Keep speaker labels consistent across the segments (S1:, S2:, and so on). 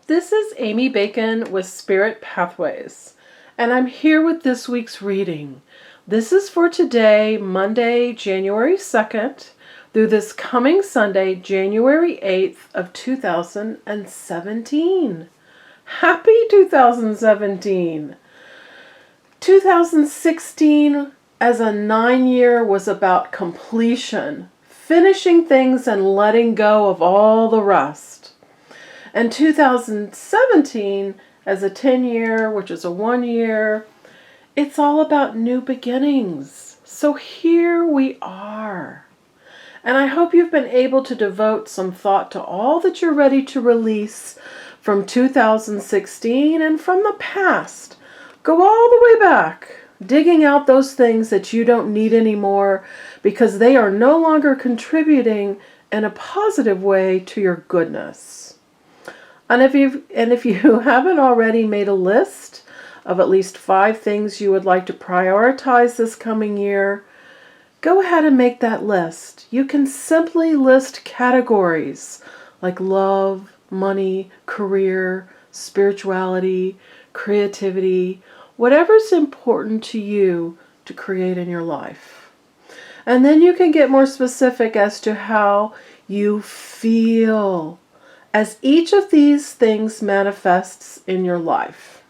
S1: This is Amy Bacon with Spirit Pathways, and I'm here with this week's reading. This is for today, Monday, January 2nd, through this coming Sunday, January 8th of 2017. Happy 2017! 2016 as a 9-year was about completion, finishing things and letting go of all the rest. And 2017 as a 10-year, which is a 1-year, it's all about new beginnings. So here we are. And I hope you've been able to devote some thought to all that you're ready to release from 2016 and from the past. Go all the way back, digging out those things that you don't need anymore because they are no longer contributing in a positive way to your goodness. And if you haven't already made a list of at least 5 things you would like to prioritize this coming year, go ahead and make that list. You can simply list categories like love, money, career, spirituality, creativity, whatever's important to you to create in your life. And then you can get more specific as to how you feel as each of these things manifests in your life.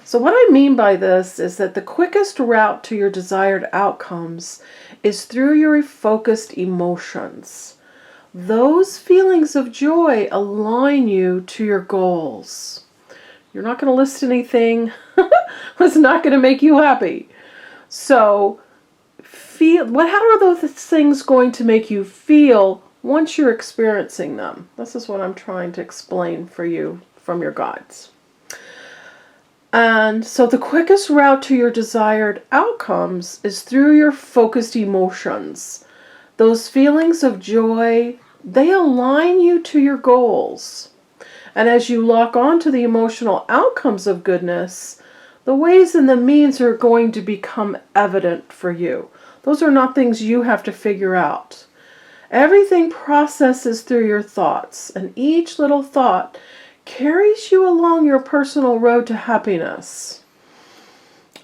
S1: So what I mean by this is that the quickest route to your desired outcomes is through your focused emotions. Those feelings of joy align you to your goals. You're not going to list anything that's not going to make you happy. So, how are those things going to make you feel once you're experiencing them? This is what I'm trying to explain for you from your guides. And so the quickest route to your desired outcomes is through your focused emotions. Those feelings of joy, they align you to your goals. And as you lock on to the emotional outcomes of goodness, the ways and the means are going to become evident for you. Those are not things you have to figure out. Everything processes through your thoughts, and each little thought carries you along your personal road to happiness.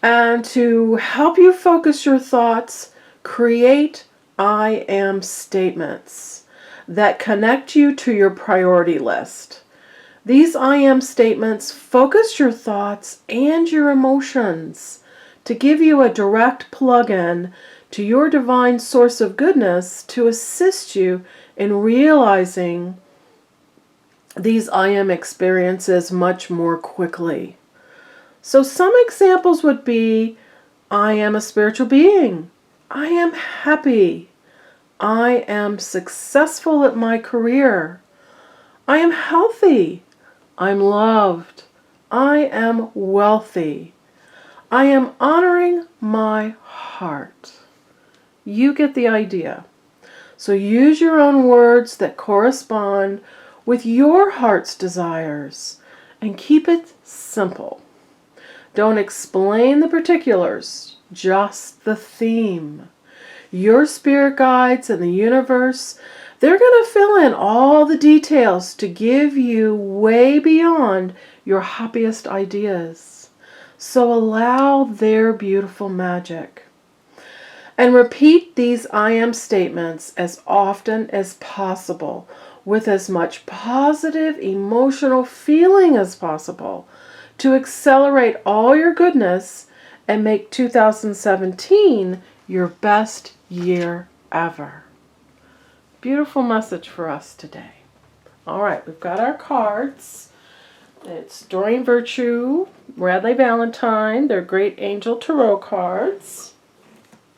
S1: And to help you focus your thoughts, create I am statements that connect you to your priority list. These I am statements focus your thoughts and your emotions to give you a direct plug-in to your divine source of goodness to assist you in realizing these I am experiences much more quickly. So some examples would be, I am a spiritual being. I am happy. I am successful at my career. I am healthy. I'm loved. I am wealthy. I am honoring my heart. You get the idea. So use your own words that correspond with your heart's desires and keep it simple. Don't explain the particulars, just the theme. Your spirit guides and the universe, they're going to fill in all the details to give you way beyond your happiest ideas. So allow their beautiful magic. And repeat these I am statements as often as possible with as much positive emotional feeling as possible to accelerate all your goodness and make 2017 your best year ever. Beautiful message for us today. All right, we've got our cards. It's Doreen Virtue, Radleigh Valentine. They're Great Angel Tarot cards.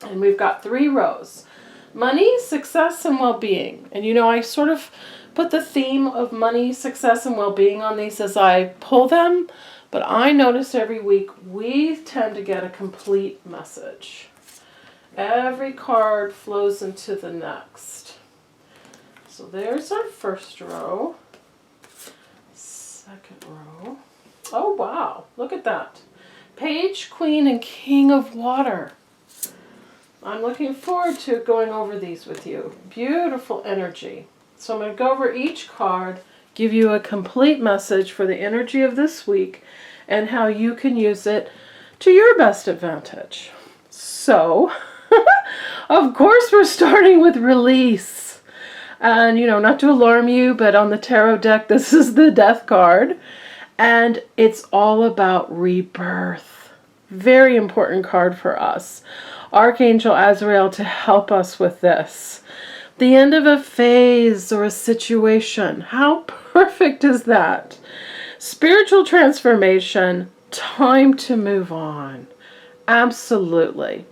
S1: And we've got 3 rows. Money, success, and well-being. And you know, I sort of put the theme of money, success, and well-being on these as I pull them. But I notice every week we tend to get a complete message. Every card flows into the next. So there's our first row. Second row. Oh, wow. Look at that. Page, Queen, and King of Water. I'm looking forward to going over these with you. Beautiful energy. So I'm going to go over each card. give you a complete message for the energy of this week and how you can use it to your best advantage. So, of course, we're starting with release. And, not to alarm you, but on the tarot deck, this is the Death card. And it's all about rebirth. Very important card for us. Archangel Azrael to help us with this. The end of a phase or a situation. How perfect is that? Spiritual transformation, time to move on. Absolutely.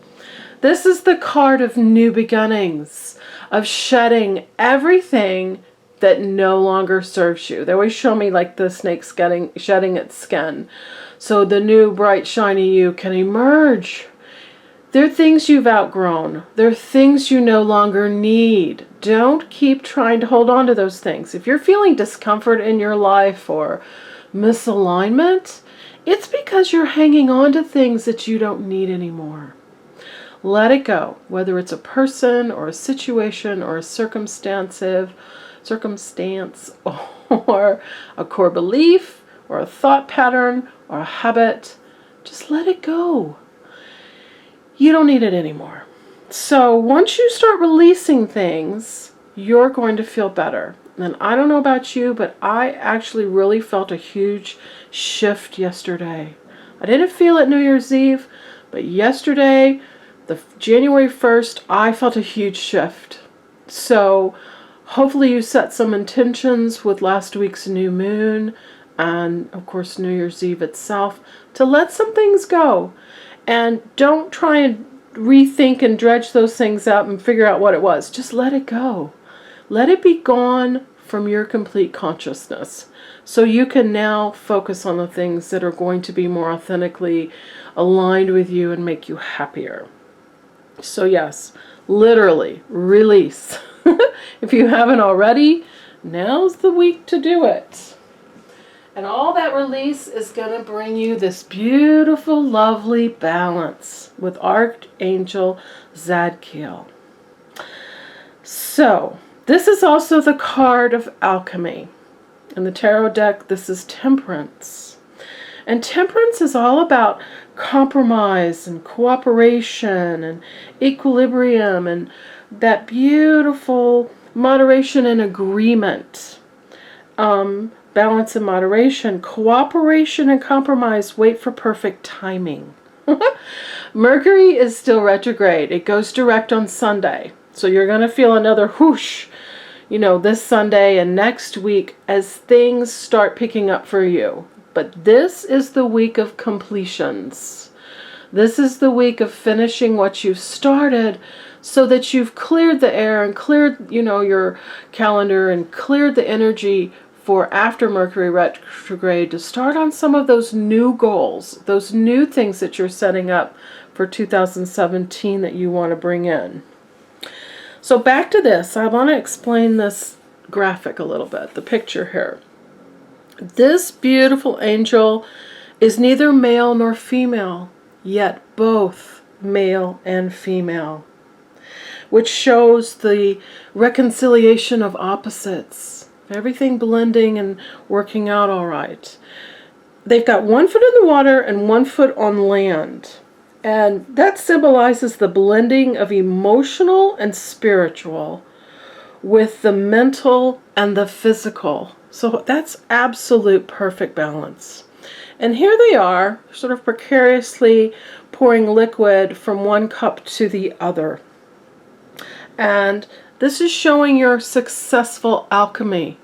S1: This is the card of new beginnings, of shedding everything that no longer serves you. They always show me like the snake shedding its skin. So the new bright shiny you can emerge. There are things you've outgrown. There are things you no longer need. Don't keep trying to hold on to those things. If you're feeling discomfort in your life or misalignment, it's because you're hanging on to things that you don't need anymore. Let it go, whether it's a person or a situation or a circumstance or a core belief or a thought pattern or a habit. Just let it go. You don't need it anymore. So once you start releasing things, you're going to feel better. And I don't know about you, but I actually really felt a huge shift yesterday. I didn't feel it New Year's Eve, but yesterday, the January 1st, I felt a huge shift. So hopefully you set some intentions with last week's new moon and, of course, New Year's Eve itself to let some things go. And don't try and rethink and dredge those things up and figure out what it was. Just let it go. Let it be gone from your complete consciousness. So you can now focus on the things that are going to be more authentically aligned with you and make you happier. So yes, literally, release. If you haven't already, now's the week to do it. And all that release is going to bring you this beautiful, lovely balance with Archangel Zadkiel. So, this is also the card of alchemy. In the tarot deck, this is Temperance. And Temperance is all about compromise and cooperation and equilibrium and that beautiful moderation and agreement. Balance and moderation, cooperation and compromise, wait for perfect timing. Mercury is still retrograde. It goes direct on Sunday. So you're going to feel another whoosh, this Sunday and next week as things start picking up for you. But this is the week of completions. This is the week of finishing what you've started so that you've cleared the air and cleared, your calendar and cleared the energy for after Mercury retrograde to start on some of those new goals, those new things that you're setting up for 2017 that you want to bring in. So back to this, I want to explain this graphic a little bit, the picture here. This beautiful angel is neither male nor female, yet both male and female, which shows the reconciliation of opposites. Everything blending and working out all right. They've got 1 foot in the water and 1 foot on land. And that symbolizes the blending of emotional and spiritual with the mental and the physical. So that's absolute perfect balance. And here they are, sort of precariously pouring liquid from one cup to the other. And this is showing your successful alchemy.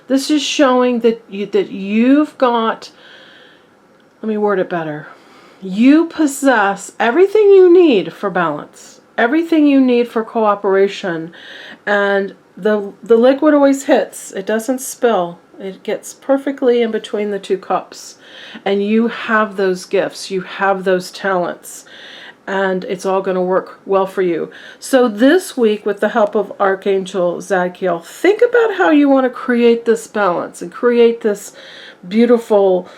S1: This is showing that you've got, let me word it better. You possess everything you need for balance, everything you need for cooperation, and the liquid always hits. It doesn't spill. It gets perfectly in between the two cups. And you have those gifts. You have those talents. And it's all going to work well for you. So this week, with the help of Archangel Zadkiel, think about how you want to create this balance and create this beautiful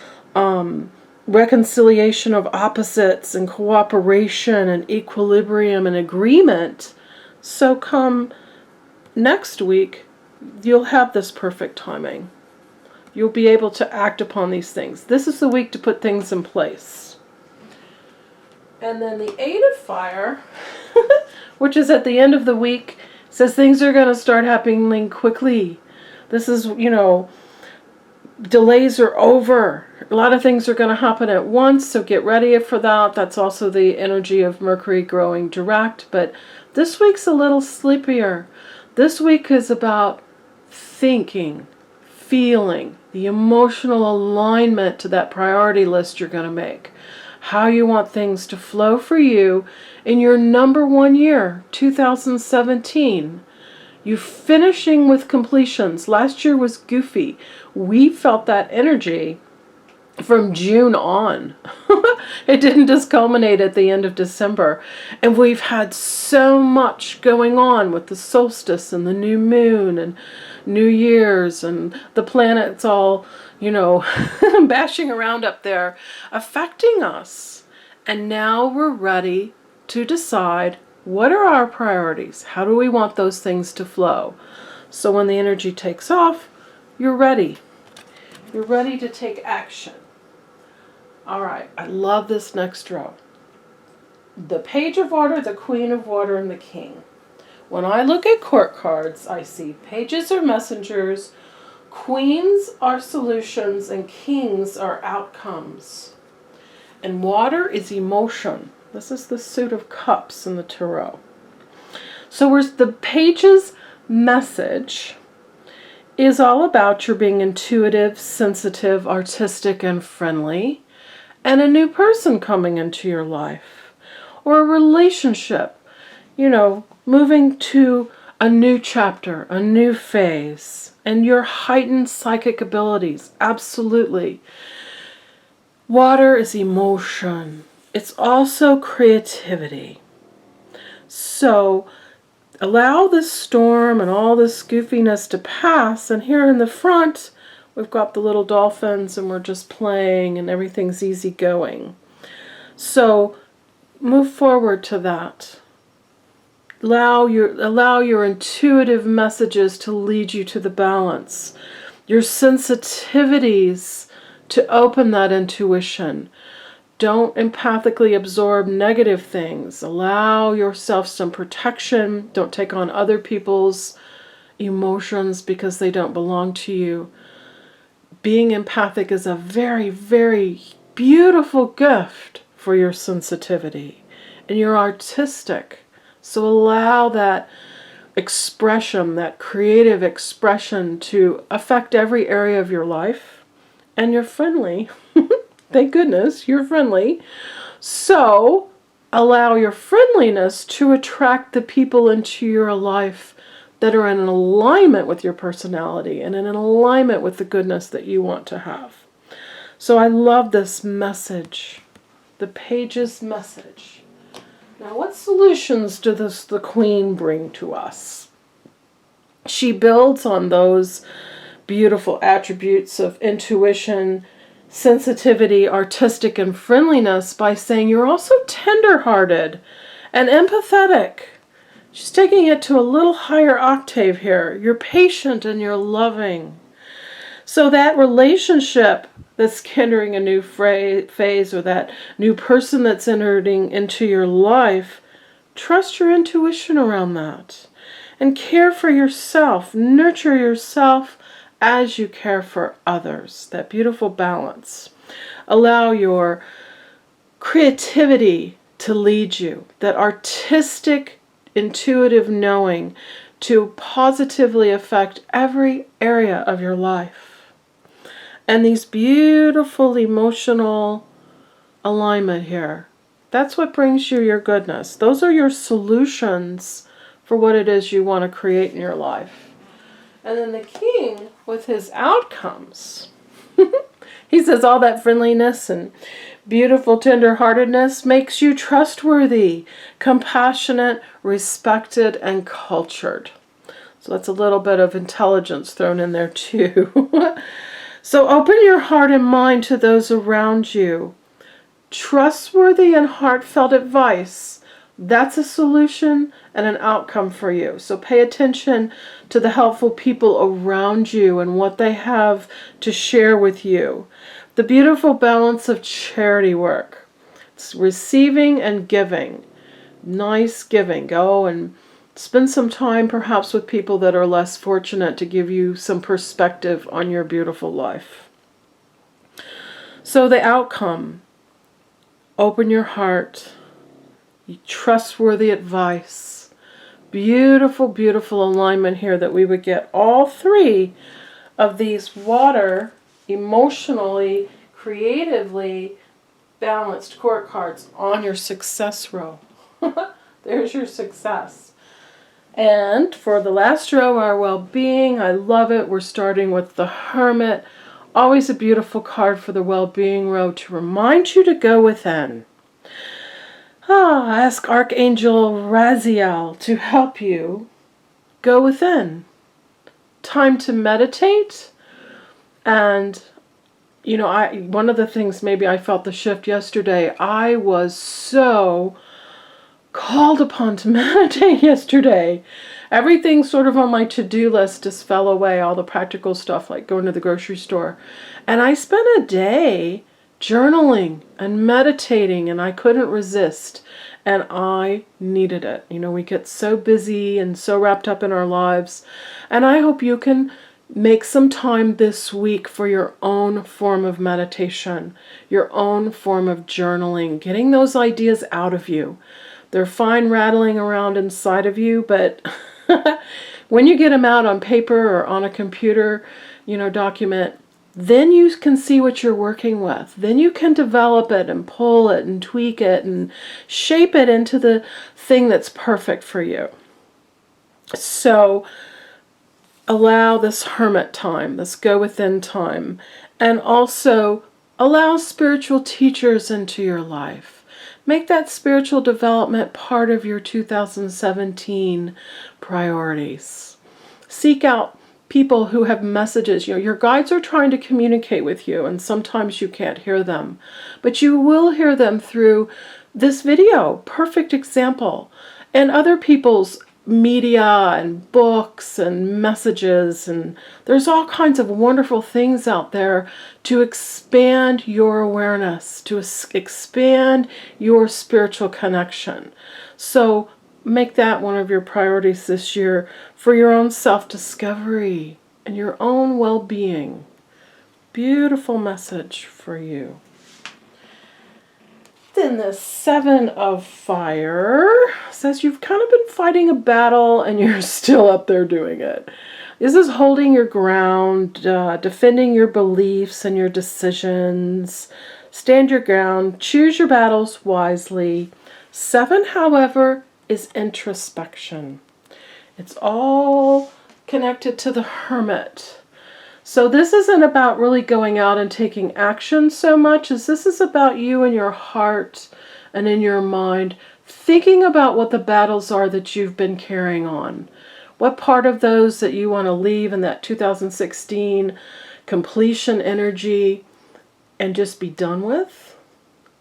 S1: reconciliation of opposites and cooperation and equilibrium and agreement. So come next week, you'll have this perfect timing. you'll be able to act upon these things. This is the week to put things in place. And then the 8 of Fire, which is at the end of the week, says things are going to start happening quickly. This is, delays are over. A lot of things are going to happen at once, so get ready for that. That's also the energy of Mercury growing direct. But this week's a little sleepier. This week is about thinking, feeling, the emotional alignment to that priority list you're going to make. How you want things to flow for you in your number 1 year, 2017. You finishing with completions. Last year was goofy. We felt that energy from June on. It didn't just culminate at the end of December. And we've had so much going on with the solstice and the new moon and New Year's and the planets all, bashing around up there, affecting us. And now we're ready to decide, what are our priorities? How do we want those things to flow? So when the energy takes off, you're ready. You're ready to take action. All right, I love this next row. The Page of Water, the Queen of Water, and the King. When I look at court cards, I see pages are messengers, queens are solutions, and kings are outcomes. And water is emotion. This is the Suit of Cups in the Tarot. So where's the page's message is all about your being intuitive, sensitive, artistic, and friendly, and a new person coming into your life, or a relationship, moving to a new chapter, a new phase, and your heightened psychic abilities. Absolutely. Water is emotion. It's also creativity. So allow this storm and all this goofiness to pass. And here in the front, we've got the little dolphins and we're just playing and everything's easy going. So move forward to that. Allow your intuitive messages to lead you to the balance. Your sensitivities to open that intuition. Don't empathically absorb negative things. Allow yourself some protection. Don't take on other people's emotions because they don't belong to you. Being empathic is a very, very beautiful gift for your sensitivity. And you're artistic. So allow that expression, that creative expression, to affect every area of your life. And you're friendly. Thank goodness you're friendly. So allow your friendliness to attract the people into your life that are in alignment with your personality and in alignment with the goodness that you want to have. So I love this message, the Page's message. Now, what solutions does the Queen bring to us? She builds on those beautiful attributes of intuition, sensitivity, artistic, and friendliness by saying you're also tender-hearted and empathetic. She's taking it to a little higher octave here. You're patient and you're loving. So that relationship that's entering a new phase, or that new person that's entering into your life, trust your intuition around that. And care for yourself. Nurture yourself as you care for others. That beautiful balance. Allow your creativity to lead you. That artistic, intuitive knowing to positively affect every area of your life. And these beautiful emotional alignment here. That's what brings you your goodness. Those are your solutions for what it is you want to create in your life. And then the King, with his outcomes, he says all that friendliness and beautiful tenderheartedness makes you trustworthy, compassionate, respected, and cultured. So that's a little bit of intelligence thrown in there too. So open your heart and mind to those around you. Trustworthy and heartfelt advice That's a solution and an outcome for you. So pay attention to the helpful people around you and what they have to share with you. The beautiful balance of charity work. It's receiving and giving. Nice giving. Go and spend some time perhaps with people that are less fortunate to give you some perspective on your beautiful life. So the outcome. Open your heart. Trustworthy advice. Beautiful, beautiful alignment here that we would get all three of these water, emotionally, creatively balanced court cards on your success row. There's your success. And for the last row, our well-being, I love it. We're starting with the Hermit. Always a beautiful card for the well-being row to remind you to go within. Ask Archangel Raziel to help you go within. Time to meditate. And, you know, one of the things maybe I felt the shift yesterday, I was so called upon to meditate yesterday. Everything sort of on my to-do list just fell away, all the practical stuff like going to the grocery store. And I spent a day journaling and meditating, and I couldn't resist, and I needed it. You know, we get so busy and so wrapped up in our lives, and I hope you can make some time this week for your own form of meditation, your own form of journaling, getting those ideas out of you. They're fine rattling around inside of you, but when you get them out on paper or on a computer, you know, document, then you can see what you're working with. Then you can develop it and pull it and tweak it and shape it into the thing that's perfect for you. So allow this hermit time, this go within time, and also allow spiritual teachers into your life. Make that spiritual development part of your 2017 priorities. Seek out people who have messages. You know, your guides are trying to communicate with you, and sometimes you can't hear them, but you will hear them through this video, perfect example, and other people's media and books and messages, and there's all kinds of wonderful things out there to expand your awareness, to expand your spiritual connection. So make that one of your priorities this year for your own self-discovery and your own well-being. Beautiful message for you. Then the Seven of Fire says you've kind of been fighting a battle and you're still up there doing it. This is holding your ground, defending your beliefs and your decisions. Stand your ground. Choose your battles wisely. 7, however, is introspection. It's all connected to the Hermit. So this isn't about really going out and taking action so much as this is about you in your heart and in your mind, thinking about what the battles are that you've been carrying on. What part of those that you want to leave in that 2016 completion energy and just be done with?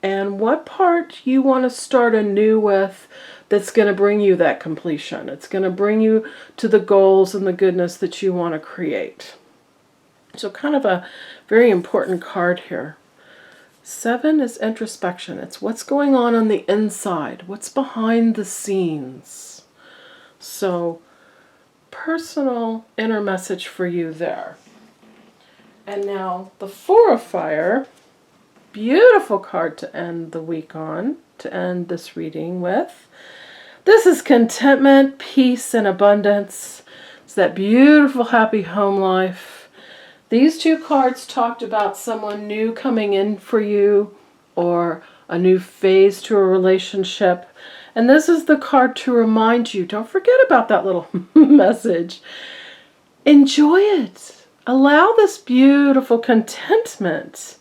S1: And what part you want to start anew with that's going to bring you that completion. It's going to bring you to the goals and the goodness that you want to create. So kind of a very important card here. 7 is introspection. It's what's going on the inside, what's behind the scenes. So personal inner message for you there. And now the 4 of Fire, beautiful card to end the week on, to end this reading with. This is contentment, peace, and abundance. It's that beautiful, happy home life. These 2 cards talked about someone new coming in for you or a new phase to a relationship. And this is the card to remind you, don't forget about that little message. Enjoy it. Allow this beautiful contentment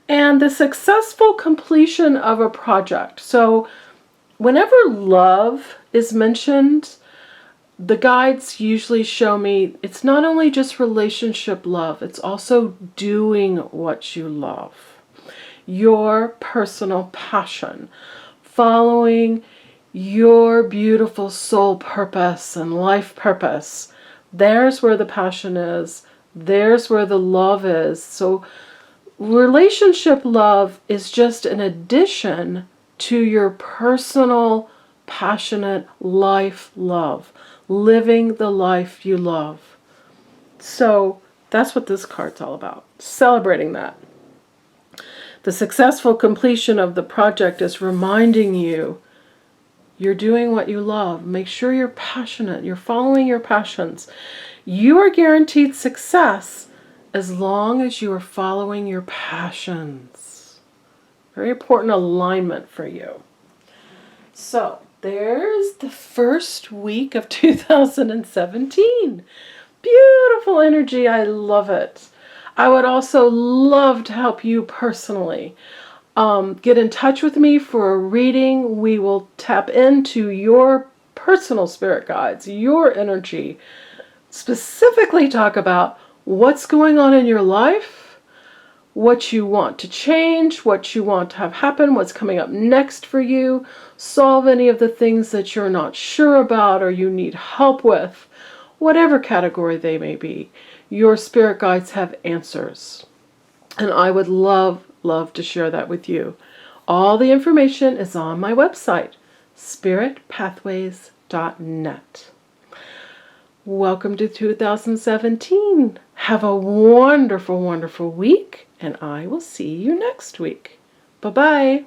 S1: and the successful completion of a project. So whenever love is mentioned, the guides usually show me it's not only just relationship love, it's also doing what you love. Your personal passion, following your beautiful soul purpose and life purpose. There's where the passion is. There's where the love is. So relationship love is just an addition to your personal, passionate life love. Living the life you love. So that's what this card's all about. Celebrating that. The successful completion of the project is reminding you you're doing what you love. Make sure you're passionate. You're following your passions. You are guaranteed success as long as you are following your passions. Very important alignment for you. So, there's the first week of 2017. Beautiful energy. I love it. I would also love to help you personally. Get in touch with me for a reading. We will tap into your personal spirit guides, your energy. Specifically talk about what's going on in your life, what you want to change, what you want to have happen, what's coming up next for you. Solve any of the things that you're not sure about or you need help with. Whatever category they may be, your spirit guides have answers. And I would love to share that with you. All the information is on my website, spiritpathways.net. Welcome to 2017. Have a wonderful, wonderful week, and I will see you next week. Bye-bye.